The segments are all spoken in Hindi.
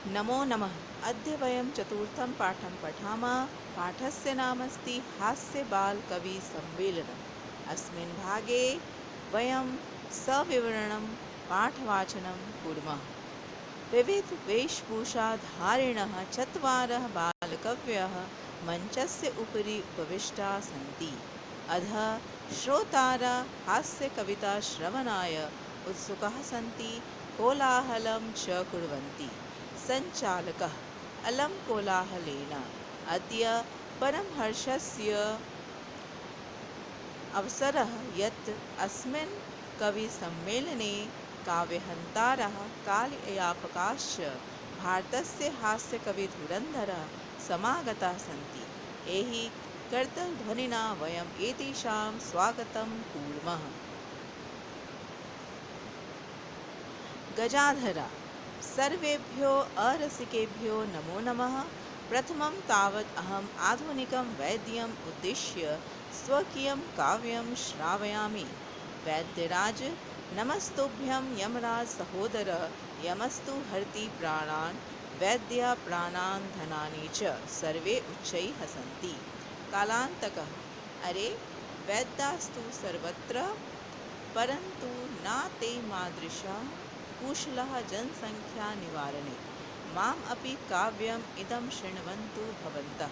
नमो नमः। अद्य वयं चतुर्थं पाठं पठामः। पाठस्य नाम अस्ति हास्यबालकविसम्मेलनम्। अस्मिन् भागे वयं सविवरणं पाठवाचनं कुर्मः। विविधवेशभूषाधारिणः चत्वारः बालकवयः मञ्चस्य उपरि उपविष्टाः सन्ति। अधः श्रोतारः हास्यकविताश्रवणाय उत्सुकाः सन्ति, कोलाहलं च कुर्वन्ति। सञ्चालकः अलं कोलाहलेन अद्य परमहर्षस्य अवसरः यत् अस्मिन् कविसम्मेलने काव्यहन्तारः कालयापकाश्च भारतस्य हास्यकविधुरन्धरः समागताः सन्ति। एहि कर्तलध्वनिना वयम् एतेषां स्वागतं कुर्मः। गजाधरा सर्वेभ्यो अरसिकेभ्यो नमो नमः। प्रथमं तावत् अहम् आधुनिकं वैद्यम् उद्दिश्य स्वकीयं काव्यं श्रावयामि। वैद्यराज नमस्तुभ्यं यमराज सहोदर, यमस्तु हरति प्राणान् वैद्या प्राणान् धनानि च। सर्वे उच्चैः हसन्ति। कालान्तकः अरे वैद्यास्तु सर्वत्र, परन्तु न ते मादृशः कुशलः जनसंख्या निवारणे। माम् अपि काव्यम् इदं शृण्वन्तु भवन्तः।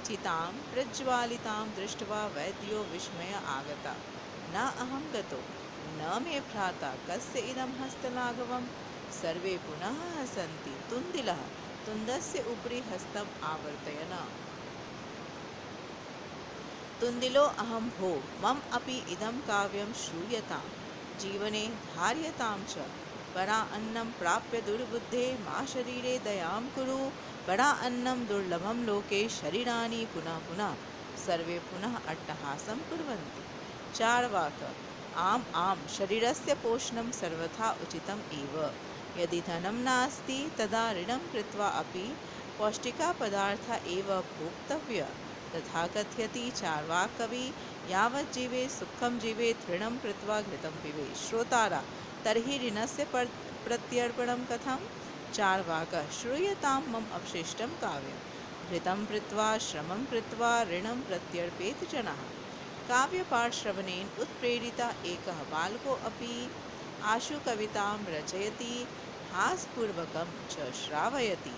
चितां प्रज्वालितां दृष्ट्वा वैद्यो विस्मय आगता। न अहं गतो, न मे भ्राता, कस्य इदं हस्तलाघवम्। सर्वे पुनः हसन्ति। तुन्दिलः तुन्दस्य उपरि हस्तम् आवर्तयन्। तुन्दिलो अहं भो, मम अपि इदं काव्यं श्रूयतां, जीवने धार्यतां च। परा अन्नं प्राप्य दुर्बुद्धे मा शरीरे दयां कुरु। परा अन्नं दुर्लभं लोके शरीराणि पुनः पुनः। सर्वे पुनः अट्टहासं कुर्वन्ति। चार्वाक आम् आम्, शरीरस्य पोषणं सर्वथा उचितम् एव। यदि धनं नास्ति तदा ऋणं कृत्वा अपि पौष्टिकपदार्थः एव भोक्तव्यः। तथा कथयति चार्वाककविः, यावत् जीवे सुखं जीवेत्, ऋणं कृत्वा घृतं पिबेत्। श्रोतारः तर्हि ऋणस्य प्रत्यर्पणं कथं? चार्वाकः श्रूयतां मम अवशिष्टं काव्यं। घृतं पीत्वा श्रमं कृत्वा ऋणं प्रत्यर्पयेत् जनः। काव्यपाठश्रवणेन उत्प्रेरितः एकः बालकोऽपि आशु कवितां रचयति, हासपूर्वकं च श्रावयति।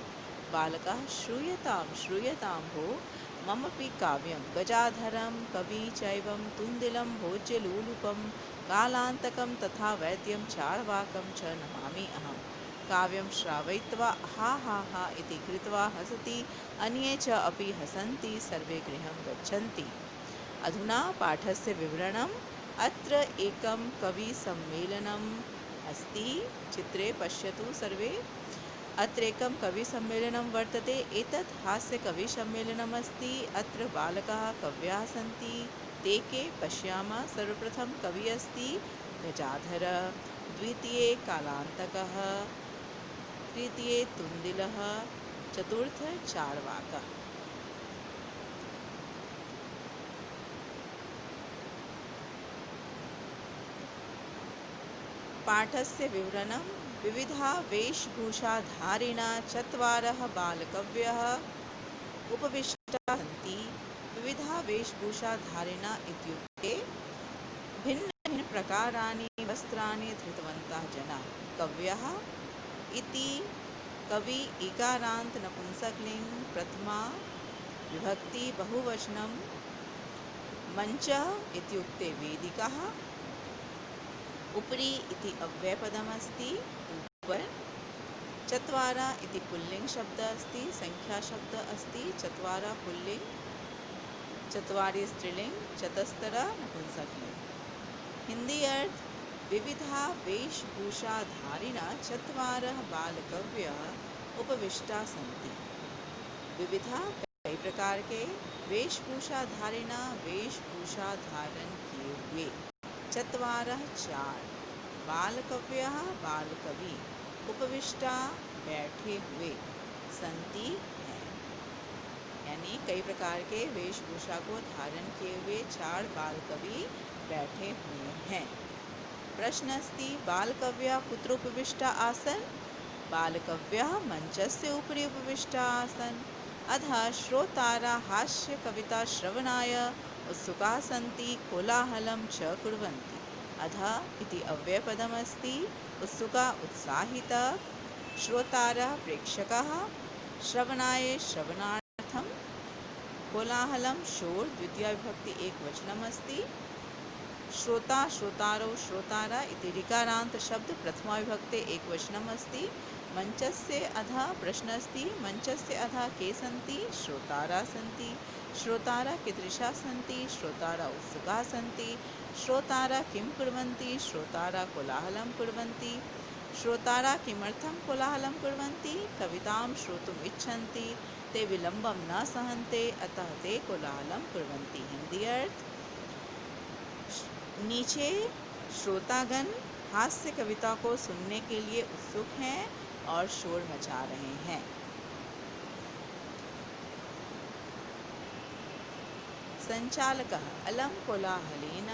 बालकः श्रूयतां भो, ममपि काव्यं। गजाधरं कवि चैवं तुन्दिलं भोज्यलोलुपं कालान्तकं तथा वैद्यं चार्वाकं च नमामि अहं। काव्यं श्रावयित्वा हा हा हा इति कृत्वा हसति, अन्ये च अपि हसन्ति। सर्वे गृहं गच्छन्ति। अधुना पाठस्य विवरणम्। अत्र एकं कविसम्मेलनम् अस्ति। चित्रे पश्यतु सर्वे। अत्र एकं कविसम्मेलनं वर्तते। एतत् हास्यकविसम्मेलनम् अस्ति। अत्र बालकाः कव्याः सन्ति। ते के पश्यामः। सर्वप्रथम कवि अस्ति गजाधर, द्वितीये कालान्तकः, तृतीये तुन्दिलः, चतुर्थ चार्वाकः। पाठस्य विवरणम्। विविधा वेशभूषाधारिणा चत्वारः बालकवयः उपविष्टाः सन्ति। विविधा वेशभूषाधारिणा इत्युक्ते भिन्नभिन्नप्रकाराणि वस्त्राणि धृतवन्तः जनाः। कवयः इति कवि इकारान्त नपुंसकलिङ्ग प्रथमा विभक्ति बहुवचनं। मञ्चः इत्युक्ते वेदिकाः। उपरि इति अव्ययपदमस्ति, ऊपर। चत्वारः इति पुल्लिङ्ग शब्दः अस्ति, संख्या शब्दः अस्ति। चत्वारः पुल्लिङ्ग, चत्वारि स्त्रीलिङ्ग, चतस्रः नपुंसकलिङ्ग। हिंदी अर्थ। विविधा वेशभूषाधारिणा चत्वारः बालकवयः उपविष्टाः सन्ति। विविधा कई प्रकार के, वेशभूषाधारिणा वेशभूषा धारण किए हुए। चत्वारः चार, बालकवयः बालकवि, उपविष्टा बैठे हुए, सन्ति हैं। यानी कई प्रकार के वेशभूषा को धारण किए हुए चार बालकवि बैठे हुए हैं। प्रश्न अस्ति बालकवयः कुत्र उपविष्टा आसन्? बालकव्यः मञ्चस्य उपरि उपविष्टाः आसन्। अधः श्रोतारः हास्यकविताश्रवणाय उत्सुकाः सन्ति, कोलाहलं च कुर्वन्ति। अधः इति अव्ययपदमस्ति। उत्सुका उत्साहिता, श्रोतारः प्रेक्षकाः, श्रवणाय श्रवणार्थं, कोलाहलं शोर द्वितीया विभक्ति एकवचनमस्ति। श्रोता श्रोतारौ श्रोतारा इति ऋकारान्त शब्द प्रथमा विभक्ते एकवचनमस्ति। मञ्चस्य अधः प्रश्नस्ति। मञ्चस्य अधः के सन्ति? श्रोतारा सन्ति। श्रोतारा कीदृशाः सन्ति? श्रोतारा उत्सुकाः सन्ति। श्रोतारा किं कुर्वन्ति? श्रोतारा कोलाहलं कुर्वन्ति। श्रोतारा किमर्थं कोलाहलं कुर्वन्ति? कवितां श्रोतुम् इच्छन्ति, ते विलम्बं न सहन्ते, अतः ते कोलाहलं कुर्वन्ति। हिंदी अर्थ: नीचे श्रोतागण हास्य कविता को सुनने के लिए उत्सुक हैं और शोर मचा रहे हैं। संचालकः अलं कोलाहलेन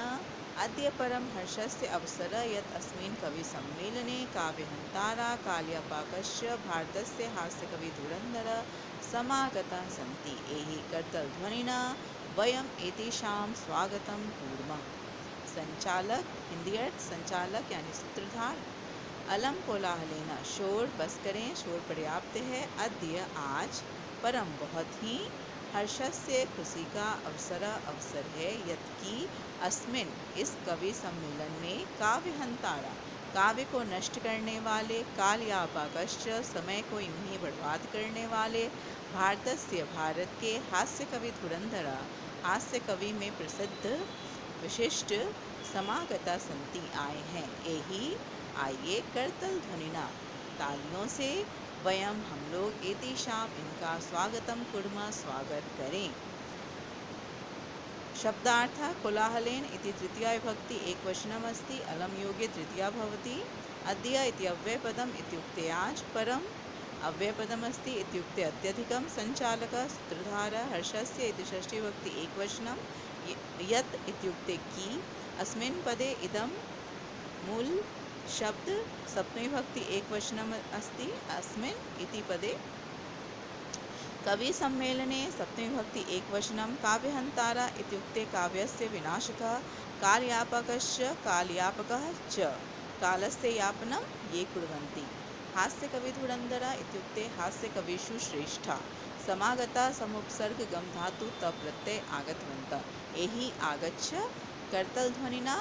अद्य परं हर्षस्य अवसरः यत् अस्मिन् कविसम्मेलने काव्यहन्तारः कालियापाकश्च भारतस्य हास्यकविधुरन्धरः समागताः सन्ति। एहि करतलध्वनिना वयम् एतेषां स्वागतं कुर्मः। संचालक, हिंदी अर्थ: संचालक यानी सूत्रधार। अलम कोलाहलेन शोर बस करें, शोर पर्याप्त है। अद्य आज, परम बहुत ही, हर्षस्य खुशी का, अवसर है, यत् की, अस्मिन इस कवि सम्मेलन में, काव्यहंतारा काव्य को नष्ट करने वाले, कालयापाकश्च समय को यूं ही बर्बाद करने वाले, भारतस्य भारत के, हास्य कवि धुरंधरा हास्य कवि में प्रसिद्ध विशिष्ट, समागता सन्ति आए हैं। एही आइए, करतल ध्वनिना तालियों से, वयम हम लोग, एतेषाम इनका, स्वागतम कुर्मः स्वागत करें। शब्दार्थ: कोलाहलेन इति तृतीया विभक्ति एकवचनमस्ति। अलम योगे तृतीया भवति। अद्य इति अव्ययपदम् इत्युक्ते आज, परम अव्ययपदमस्ति इत्युक्ते अत्यधिकं। संचालकः सूत्रधारः, हर्षस्य इति षष्ठी विभक्ति एकवचनं। यत् इत्युक्ते की, अस्मिन् पदे इदं मूल शब्द सप्तमी विभक्ति एकवचनम् अस्ति। अस्मिन् इति पदे कवि सम्मेलने सप्तमी विभक्ति एकवचनं। काव्यहंतारा इत्युक्ते काव्यस्य विनाशकः। कालयापकश्च कालयापकः च कालस्य यापनं ये कुर्वन्ति। हास्यकविधुरन्धरा इत्युक्ते हास्यकविषु श्रेष्ठा। समागता समुपसर्ग गम धातु त प्रत्यय आगतवन्तः। एहि आगच्छ करतलध्वनिना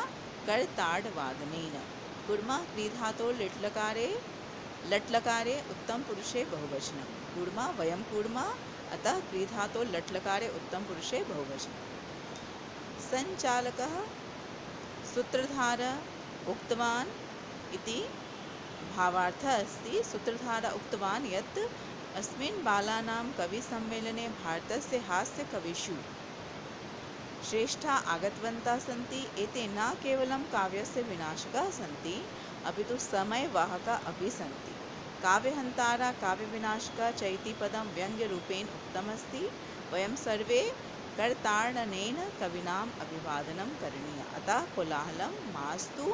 करताडवादनेन। कुर्मः क्रीधातोः लट्लकारे उत्तम पुरुषे बहुवचनं। कुर्मः वयं कुर्मः, अतः क्रीधातोः लट्लकारे उत्तम पुरुषे बहुवचनं। संचालकः सूत्रधारः उक्तवान् इति भावार्थः अस्ति। सूत्रधारः उक्तवान् यत् अस्मिन् बालानां कविसम्मेलने भारतस्य हास्यकविषु श्रेष्ठा आगतवन्तः सन्ति। एते न केवलं काव्यस्य विनाशकाः सन्ति, अपितु समयवाहकाः अपि सन्ति। काव्यहंतारा काव्यविनाशकाः च इति पदं व्यङ्ग्यरूपेण उक्तमस्ति। वयं सर्वे करताडनेन कवीनाम् अभिवादनं करणीयः, अतः कोलाहलं मास्तु।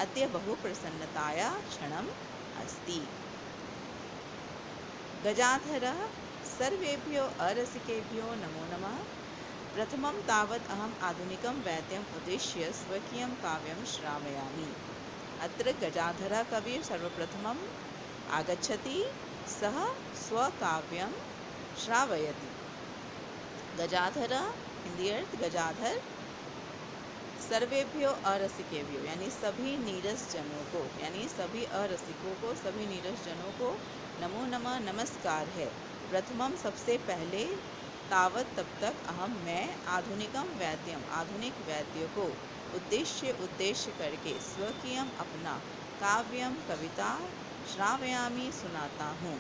अद्य बहु प्रसन्नतायाः क्षणम् अस्ति। गजाधरः सर्वेभ्यो अरसिकेभ्यो नमो नमः। प्रथमं तावत् अहम् आधुनिकं वैद्यम् उद्दिश्य स्वकीयं काव्यं श्रावयामि। अत्र गजाधरः कविः सर्वप्रथमम् आगच्छति, सः स्वकाव्यं श्रावयति। गजाधरः, हिंदी अर्थ: गजाधर। सर्वेभ्यो अरसिकेभ्यो यानी सभी नीरस जनों को, यानी सभी अरसिकों को, सभी नीरस जनों को नमो नमः, नमस्कार है। प्रथमम सबसे पहले, तावत तब तक, अहम मैं, आधुनिकम वैद्यम आधुनिक वैद्य को, उद्देश्य करके, स्वकीयम अपना, काव्यम कविता, श्रावयामि सुनाता हूँ।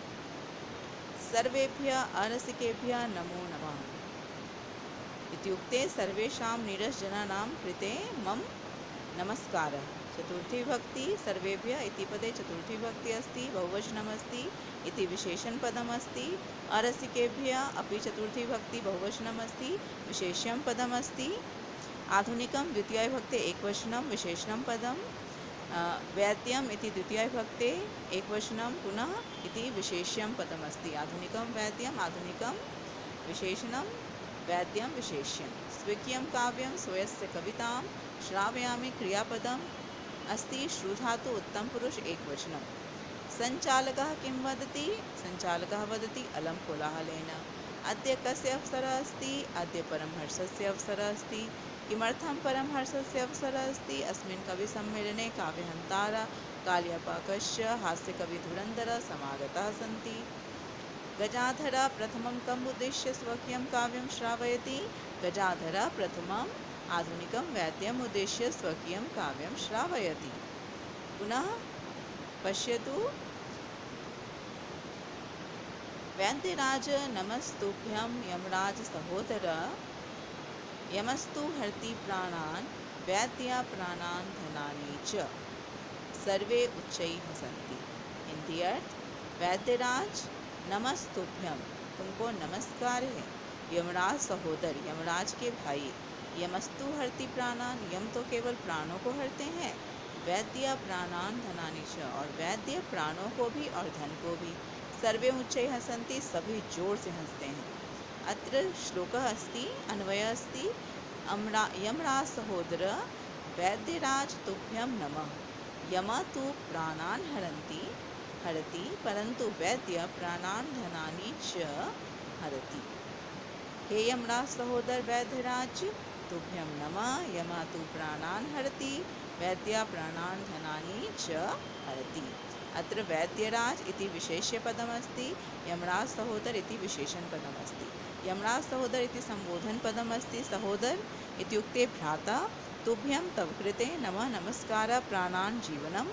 सर्वेभ्यः अरसिकेभ्यः नमो नमः इत्युक्ते सर्वेषां नीरसजनानां कृते मम नमस्कारः। चतुर्थी विभक्ति सर्वेभ्यः इति पदे चतुर्थी विभक्ति अस्ति, बहुवचनमस्ति इति विशेषण पदमस्ति। अरसिकेभ्यः अपि चतुर्थी विभक्ति बहुवचनमस्ति, विशेष्यं पदमस्ति। आधुनिकं द्वितीया विभक्ति एकवचनं विशेषणं पदम्। वैद्यम इति द्वितीया विभक्ते एकवचनं पुनः इति विशेष्यं पदमस्ति। आधुनिकं वैद्यम, आधुनिकं विशेषणं वैद्यम विशेष्यं। स्वीयं काव्यं स्वयस्य कवितां श्रावयामि क्रियापदम् अस्ति श्रुधातु उत्तमपुरुष एकवचनं। संचालकः किं वदति? संचालकः वदति अलं कोलाहलेन। अद्य कस्य अवसरः अस्ति? अद्य परमहर्षस्य अवसरः अस्ति। किमर्थं परमहर्षस्य अवसरः अस्ति? अस्मिन् कविसम्मेलने काव्यहन्तारः कालियापाकस्य हास्यकविधुरन्धरः समागताः सन्ति। गजाधरः प्रथमं कम् उद्दिश्य स्वकीयं काव्यं श्रावयति? गजाधरः प्रथमम् आधुनिकं वैद्यम् उद्दिश्य स्वकीयं काव्यं श्रावयति। पुनः पश्यतु। वैद्यराज नमस्तुभ्यं यमराज सहोदर, यमस्तु हरति प्राणान् वैद्या प्राणान् धनानि च। सर्वे उच्चैः हसन्ति। हिंदी अर्थ, वैद्यराज नमस्तुभ्यम, तुमको नमस्कार है। यमराज सहोदर, यमराज के भाई। यमस्तु हरति प्राणान, यम तो केवल प्राणों को हरते हैं। वैद्य प्राणान धनानि च, और वैद्य प्राणों को भी और धन को भी। सर्वे उच्चैः हसन्ति, सभी जोर से हंसते हैं। अत्र श्लोकः अस्ति, अन्वयः अस्ति। यमराज सहोदर वैद्यराज तुभ्यं नमः। यम तु प्राणान् हरति, परंतु वैद्य प्राणान् धनानि च हरति। हे यमराज सहोदर वैद्यराज तुभ्यं नमः। यमा तु प्राणान् हरति, वैद्य प्राणान् धनानि च हरति। अत्र वैद्यराज इति विशेष्यपदमस्ति, यमराज सहोदर इति विशेषणपदमस्ति। यमराज सहोदर इति संबोधनपदमस्ति। सहोदर इत्युक्ते भ्राता। तुभ्यं तव कृते नमः नमस्कारः, प्राणान् जीवनं।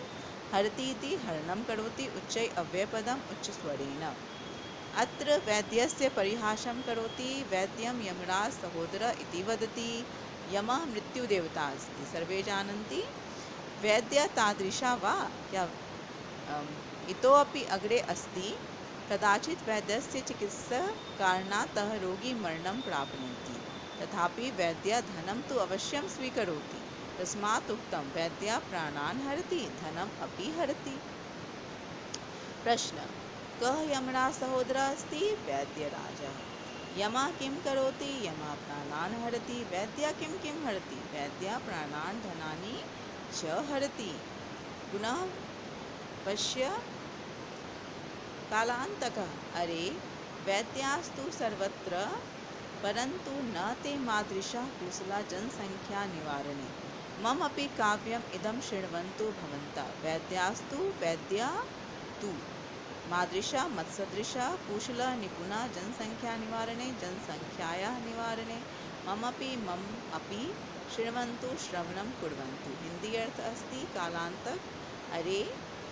हरति इति हरणं करोति, उच्चै अव्ययपदम् उच्चस्वरेण। अत्र वैद्यस्य परिहासं करोति। वैद्यं यमराज सहोदर इति वदति। यमः मृत्युदेवता अस्ति, सर्वे जानन्ति। वैद्य तादृशा वा या इतोपि अग्रे अस्ति। कदाचित् वैद्यस्य चिकित्सा कारणातः रोगी मरणं प्राप्नोति, तथापि वैद्य धनं तु अवश्यं स्वीकरोति। तस्मात् उक्तं वैद्य प्राणान् हरति, धनम् अपि हरति। प्रश्न, कः यमराज सहोदरः अस्ति? वैद्यराजः। यमः किं करोति? यमः प्राणान् हरति। वैद्य किं किं हरति? वैद्य प्राणान् धनानि च हरति। पुनः पश्य। कालांतकः, अरे वैद्यास्तु सर्वत्र, परंतु न ते मादृशः कुशला जनसंख्या निवारणे। मम अपि काव्यम् इदं शृण्वन्तु भवन्तः। वैद्यास्तु, वैद्या तु, मादृशा मत्सदृशा, कुशला निपुणा, जनसंख्या निवारणे, जनसंख्यायाः निवारणे। मम अपि शृण्वन्तु, श्रवणं कुर्वन्तु। हिंदी अर्थ अस्ति कालांतक, अरे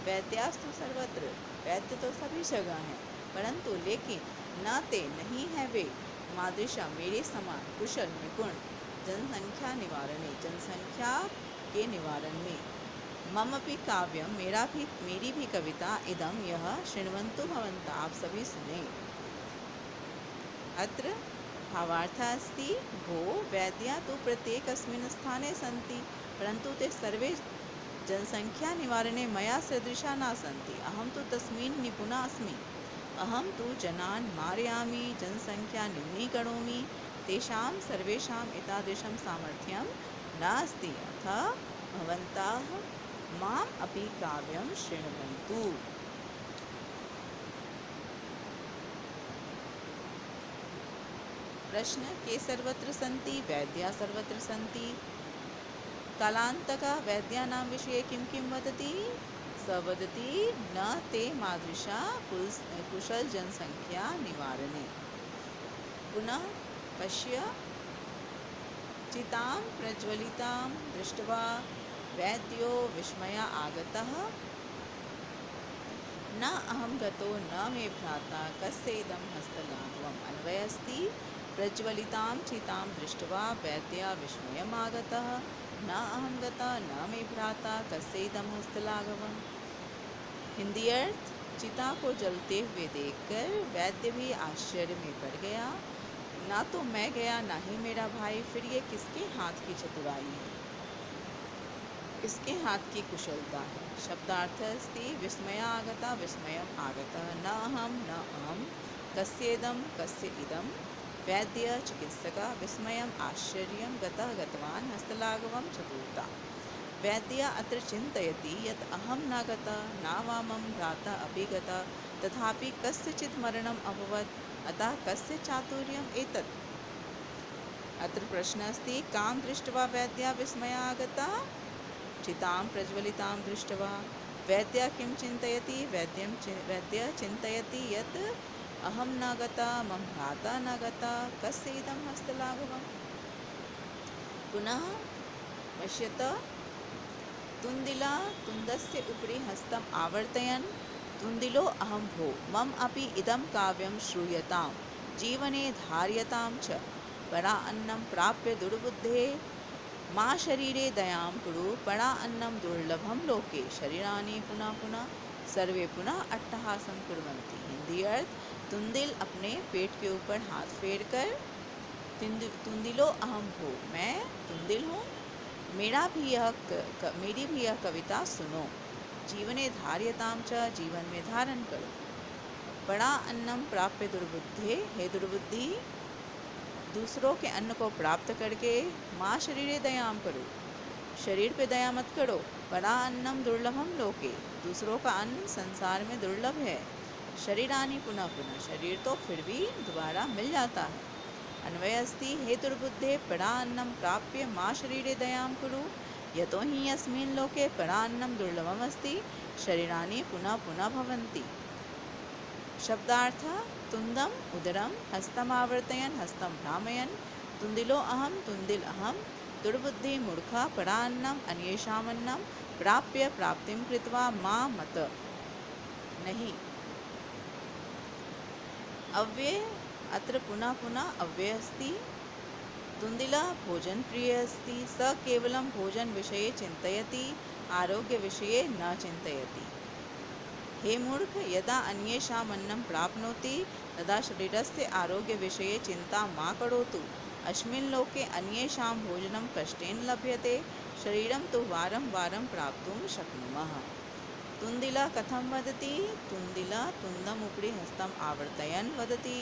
वैद्यास्तु सर्वत्र, वैद्य तो सभी जगह हैं, परंतु लेकिन न ते नहीं है वे, मादृशा मेरे समान, कुशल निपुण, जनसंख्या निवारणे, जनसंख्या के निवारण में। मम अपि काव्यम, मेरी भी कविता, इदम यह, शृण्वन्तु भवन्तः, आप सभी सुने। अत्र भावार्थः अस्ति, भो वैद्या तु प्रत्येकस्मिन् स्थाने सन्ति, परन्तु ते सर्वे जनसंख्या निवारणे मया सदृशा न सन्ति। अहं तु तस्मिन् निपुणा अस्मि। अहं तु जनान् मारयामि, जनसंख्या न्यूनीकरोमि। तेषां सर्वेषाम् एतादृशं सामर्थ्यं नास्ति। अतः भवन्तः माम् अपि काव्यं शृण्वन्तु। प्रश्न, के सर्वत्र सन्ति? वैद्या सर्वत्र सन्ति। कालांतकः वैद्यानां विषये किं किं वदति? स वदति न ते मादृशा कुशल जनसंख्या निवारणे। पुनः पश्य। चितां प्रज्वलितां दृष्ट्वा वैद्यो विस्मया आगतः। न अहं गतो न मे भ्राता, कस्येदं हस्तलाघवम्। अन्वयः अस्ति, प्रज्वलितां चितां दृष्ट्वा वैद्यः विस्मयम् आगतः। न अहं गता न मे भ्राता, कस्येदं हस्तलाघवम्। हिंदी अर्थ, चिता को जलते हुए देखकर वैद्य भी आश्चर्य में पड़ गया। ना तो मैं गया, ना ही मेरा भाई, फिर ये किसके हाथ की चतुराई है। इसके हाथ की कुशलता है। शब्दार्थ अस्ति विस्मयागता विस्मयम् आगतः न अहम न अहम कस्येदं कस्य इदं वैद्य चिकित्सक विस्मयम् आश्चर्यं गतः गतवान् हस्तलाघवं चतुर्था। वैद्य अत्र चिन्तयति यत् अहं न गतः न वामं भ्राता अपि गतः तथापि कस्यचित् मरणम् अभवत् अतः कस्य चातुर्यम् एतत्। अत्र प्रश्नः अस्ति कां दृष्ट्वा वैद्या विस्मयागता चितां प्रज्वलितां दृष्ट्वा। वैद्य किं चिन्तयति वैद्य चिन्तयति यत् अहं न गता मम भ्राता न गता कस्य इदं हस्तलाघवम्। पुनः पश्यत तुन्दिला तुन्दस्य उपरि हस्तम् आवर्तयन् तुन्दिलो अहं भो मम अपि इदं काव्यं श्रूयतां जीवने धार्यतां च परा अन्नं प्राप्य दुर्बुद्धे माँ शरीरे दयां कुरु परा अन्नं दुर्लभम लोके शरीरानि पुनः पुनः सर्वे पुनः अट्टहासं कुर्वन्ति। हिंदी अर्थ तुंदिल अपने पेट के ऊपर हाथ फेर कर तुंदिलो अहम भो मैं तुंदिल हूँ मेरी भी यह कविता सुनो। जीवने धार्यताम च जीवन में धारण करो। बड़ा अन्नम प्राप्य दुर्बुद्धे हे दुर्बुद्धि दूसरों के अन्न को प्राप्त करके माँ शरीरे दयाम करो शरीर पे दया मत करो। बड़ा अन्नम दुर्लभम लोके दूसरों का अन्न संसार में दुर्लभ है। शरीरानि पुनः पुनः शरीर तो फिर भी दोबारा मिल जाता है। अन्वय अस्ति हे दुर्बुद्धे परा अन्नम प्राप्य माँ शरीरे दयां कुरु यतो हि यस्मिन् लोके परा अन्नम दुर्लभम अस्ति शरीरानि पुनः पुनः भवन्ति। शब्दार्थ तुंदम उदरम हस्तम आवर्तयन हस्तम भ्रामयन तुंदिलो अहम तुंदिल अहम दुर्बुद्धि मूर्खा परा अन्नम अन्येषामन्नम प्राप्य प्राप्तिम कृत्वा माँ मत नहीं। अव्यय अत्र पुनः पुनः अव्यय अस्ति। तुंदिला भोजन प्रिय अस्ति स केवलं भोजन विषये चिन्तयति आरोग्य विषये न चिन्तयति। हे मूर्ख यदा अन्येषाम् अन्नं प्राप्नोति तदा शरीरस्य आरोग्य विषये चिंता मा करोतु। अस्मिन् लोके अन्येषां भोजनं कष्टेन लभ्यते शरीरं तु वारं वारं प्राप्तुं शक्नुमः। तुंदिला कथं वदति तुंदिला तुंदम उपरि हस्तम आवर्तयन् वदति।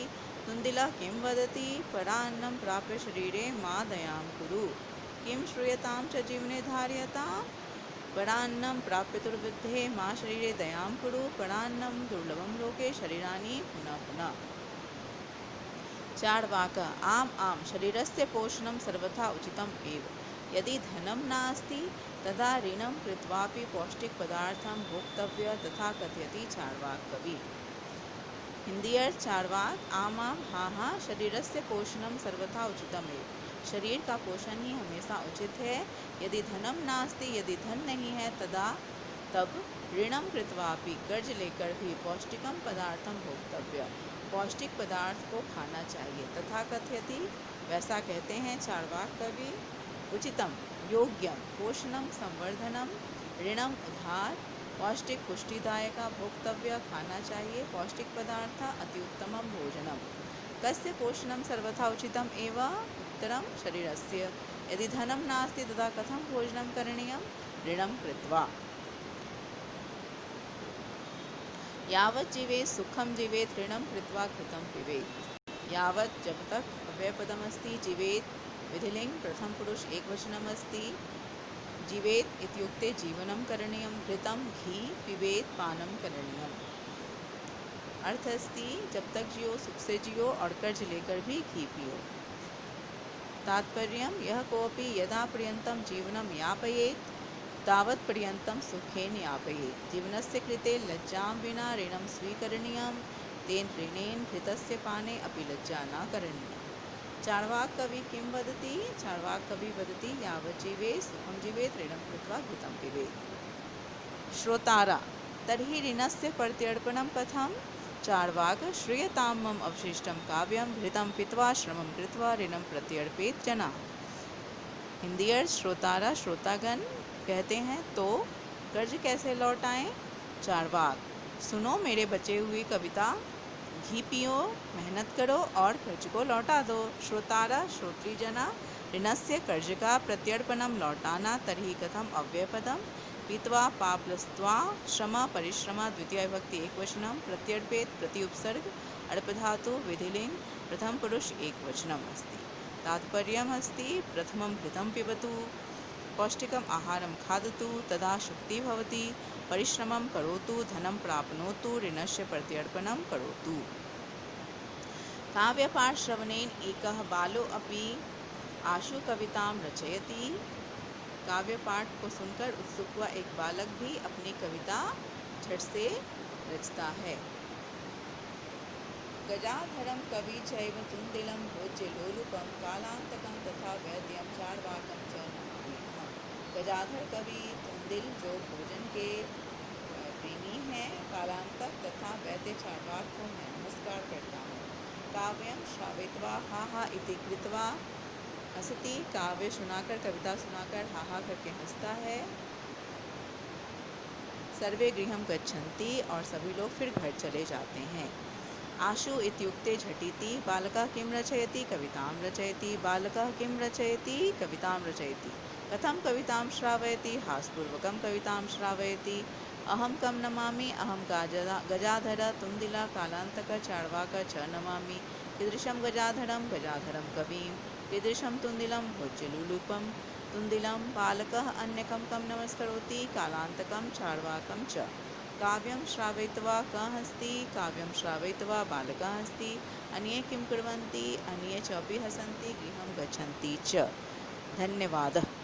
तुंदिला किं वदति परा अन्नं प्राप्य शरीरे मा दयां कुरु किं श्रूयतां च जीवने धार्यतां परा अन्नं प्राप्य दुर्बुद्धे मा शरीरे दयां कुरु परा अन्नं दुर्लभम लोके शरीरानि पुनः पुनः। चार्वाक आम आम शरीरस्य पोषणं सर्वथा उचितम् एव यदि धनं नास्ति तदा ऋणं कृत्वापि पौष्टिकपदार्थं भोक्तव्य तथा कथयति चार्वाक कवि। हिंदी अर्थ चार्वाक आम आम हाँ हाँ शरीरस्य पोषणं सर्वथा उचितम् एव शरीर का पोषण ही हमेशा उचित है। यदि धनम नास्ति यदि धन नहीं है तब ऋणम कृत्वापि कर्ज लेकर भी पौष्टिकम पदार्थम भोक्तव्य पौष्टिक पदार्थ को खाना चाहिए। तथा कथयति वैसा कहते हैं चार्वाक कवि। उचितम योग्यम पोषणम संवर्धनम ऋणम उधार पौष्टिक पुष्टिदायक भोक्तव्य खाना चाहिए पौष्टिक पदार्थ अति उत्तमम भोजनम। कस्य पोषणम सर्वथा उचितम एव उत्तरम शरीरस्य यदि धनम नास्ति तदा कथं भोजनं करणीयं ऋणं कृत्वा। यावत् जीवेत् सुखम जीवेत् ऋणं कृत्वा घृतं पिबेत्। यावत् जब तक अव्ययपदमस्ति जीवेत् विधिलिंग प्रथम पुरुष एकवचनमस्ति जीवेत् इत्युक्ते जीवनं करणीयं घृतं घी पिबेत् पानं करणीयम्। अर्थ अस्ति जब तक जियो सुख से जियो और कर्ज लेकर भी घी पियो। तात्पर्यं यः कोऽपि यदा पर्यन्तं जीवनं यापयेत् तावत् पर्यन्तं सुखेन यापयेत्। जीवनस्य कृते लज्जां विना ऋणं स्वीकरणीयं तेन ऋणेन घृतस्य पाने अपि लज्जा न करणीया। चार्वाक कवि किं वदति चार्वाक कवि वदति यावत् जीवेत् सुखं जीवेत् ऋणं कृत्वा घृतं पिबेत्। श्रोतारा तर्हि ऋणस्य प्रत्यर्पणं कथं चार्वाक श्रूयतां मम अवशिष्टं काव्यं घृतं पीत्वा श्रमं कृत्वा ऋणं प्रत्यर्पेत जना। हिंदी अर्थ श्रोतारा श्रोतागण कहते हैं तो कर्ज कैसे लौटाएं। चार्वाक सुनो मेरे बचे हुई कविता घी पियो मेहनत करो और कर्ज को लौटा दो। श्रोतारा श्रोत्री जना ऋणस्य कर्जका प्रत्यर्पणं लौटाना तर्हि कथम अव्ययपदम पीत्वा पाप्लस्त्वा श्रम परिश्रम द्वितीय विभक्ति एकवचनम प्रत्यर्पेत प्रति उपसर्ग अडपधातु विधिलिंग प्रथम पुरुष एकवचनम अस्ति। तात्पर्यम् अस्ति प्रथमं घृतं पिबतु पौष्टिकम आहारं खादतु तदा शुक्ति भवति परिश्रमं करोतु धनं प्राप्नोतु ऋणस्य प्रत्यर्पणं करोतु। काव्यपाठश्रवणेन एकः बालोऽपि आशु कवितां रचयति। काव्यपाठ को सुनकर उत्सुक हुआ एक बालक भी अपनी कविता झट से रचता है। गजाधरं कवि चैव तुन्दिलं भोज्य लोलुपं कालांतकं तथा वैद्यं चार्वाकं च नमामि। गजाधर कवि तुन्दिल जो भोजन के प्रेमी हैं, कालांतक तथा वैद्य चार्वाक को मैं नमस्कार करता हूँ। काव्यं श्रावयित्वा हा हा इति कृत्वा हसति। काव्य सुनाकर कविता सुनाकर हा हा करके हंसता है। सर्वे गृहं गच्छन्ति और सभी लोग फिर घर चले जाते हैं। आशु इत्युक्ते झटिति बालकः किं रचयति कवितां रचयति बालकः किं रचयति कवितां रचयति। कथं कवितां श्रावयति हासपूर्वकं कवितां श्रावयति। अहं कं नमामि अहं गजाधर तुन्दिल कालांतक चार्वाक च नमामि। कीदृशं गजाधरं गजाधरं कविं कीदृशं तुन्दिलं भोज्यलुलुपं तुन्दिलं बालकः अन्यकं कं नमस्करोति कालांतकं चार्वाकं च। काव्यं श्रावयित्वा कः हस्ति काव्यं श्रावयित्वा बालकः हस्ति। अन्ये किं कुर्वन्ति अन्ये च अपि हसन्ति गृहं गच्छन्ति च। धन्यवादः।